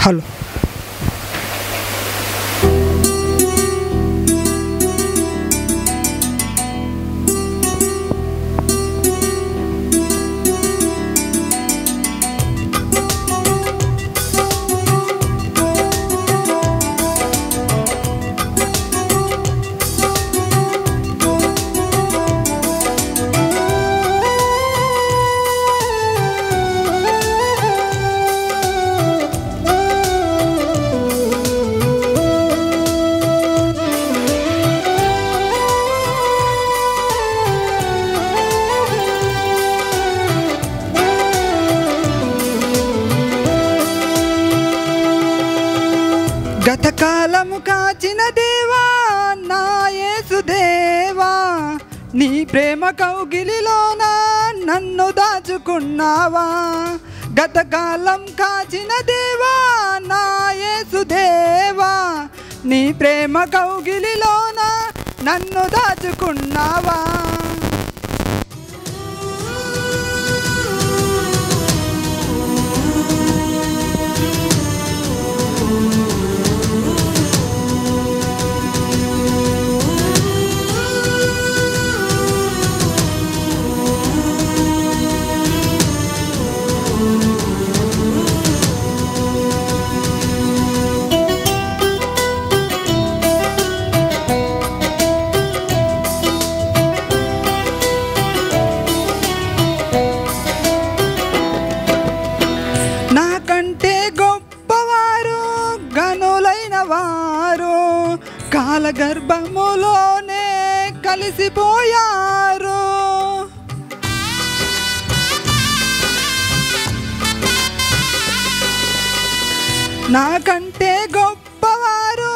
Hello. గతకాలము కాచిన దేవా నా యేసుదేవా, నీ ప్రేమ కౌగిలిలోన నన్ను దాచుకున్నావా. గతకాలం కాచిన దేవా నా యేసుదేవా, నీ ప్రేమ కౌగిలిలోన నన్ను దాచుకున్నావా. నాకంటే గొప్పవారు గనులైన వారు కాలగర్భములోనే కలిసిపోయారు. నాకంటే గొప్పవారు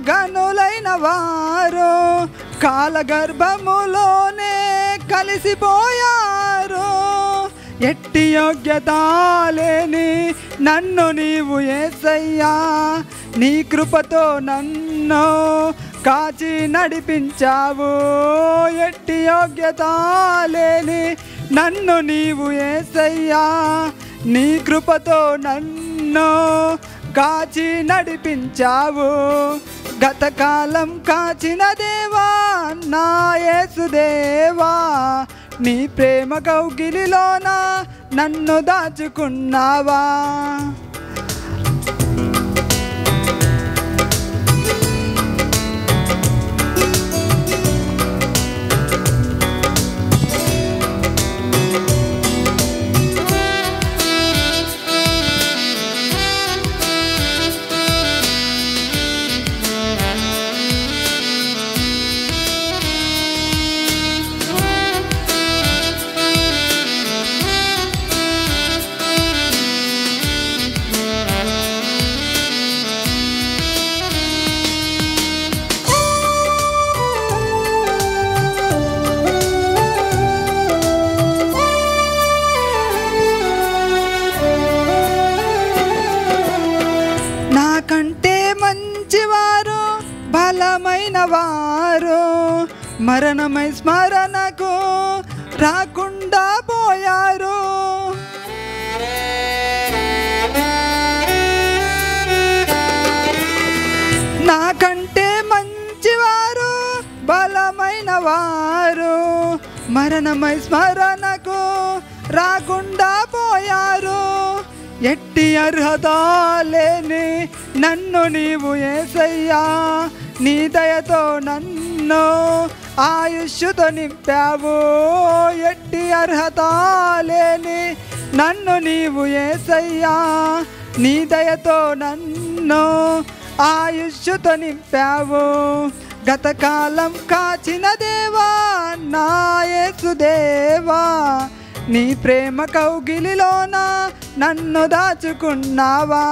గనులైన వారు కాలగర్భములోనే కలిసిపోయారు. ఎట్టి యోగ్యత లేని నన్ను నీవు యేసయ్యా, నీ కృపతో నన్ను కాచి నడిపించావు. ఎట్టి యోగ్యత లేని నన్ను నీవు యేసయ్యా, నీ కృపతో నన్ను కాచి నడిపించావు. గతకాలం కాచిన దేవా నా యేసుదేవా, నీ ప్రేమ కౌగిలిలోన నన్ను దాచుకున్నావా. నాకంటే మంచివారు బలమైన వారు మరణమై స్మరణకు రాకుండా పోయారు. నాకంటే మంచివారు బలమైన వారు మరణమై స్మరణకు రాకుండా పోయారు. ఎట్టి అర్హత లేని నన్ను నీవు యేసయ్యా, నీ దయతో నన్ను ఆయుష్తో నింపావు. ఎట్టి అర్హత లేని నన్ను నీవు యేసయ్యా, నీ దయతో నన్ను ఆయుష్తో నింపావు. గతకాలం కాచిన దేవా నా యేసుదేవా, నీ ప్రేమ కౌగిలిలోన నన్ను దాచుకున్నావా.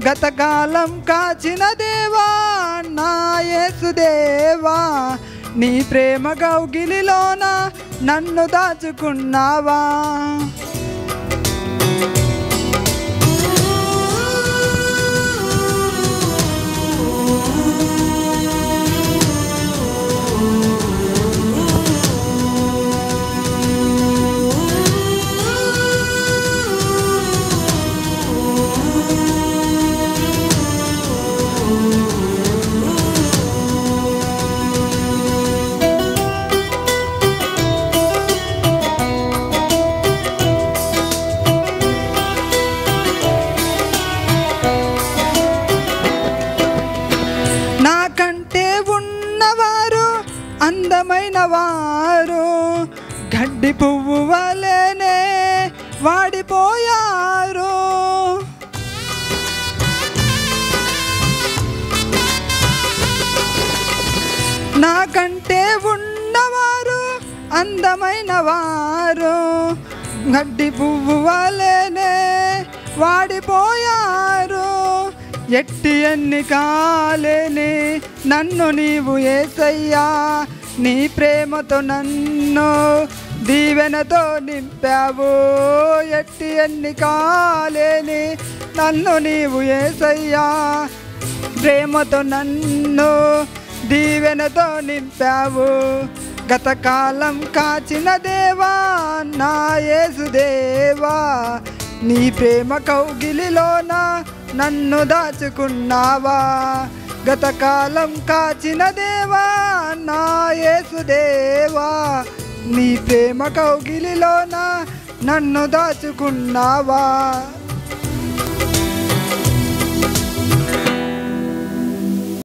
గతకాలం కాచిన దేవా నా యేసుదేవా, నీ ప్రేమ కౌగిలిలోన నన్ను దాచుకున్నావా. వారు గడ్డి పువ్వు వలెనే వాడిపోయారు. నాకంటే ఉన్నవారు అందమైన వారు గడ్డి పువ్వు వలెనే వాడిపోయారు. ఎట్టి ఎన్నికాలేని నన్ను నీవు యేసయ్యా, నీ ప్రేమతో నన్ను దీవెనతో నింపావు. ఎట్టి ఎన్నికాలేని నన్ను నీవు యేసయ్యా, ప్రేమతో నన్ను దీవెనతో నింపావు. గతకాలం కాచిన దేవా నా యేసుదేవా, నీ ప్రేమ కౌగిలిలోన నన్ను దాచుకున్నావా. గతకాలం కాచిన దేవా నా యేసుదేవా, నీ ప్రేమ కౌగిలిలోన నన్ను దాచుకున్నావా.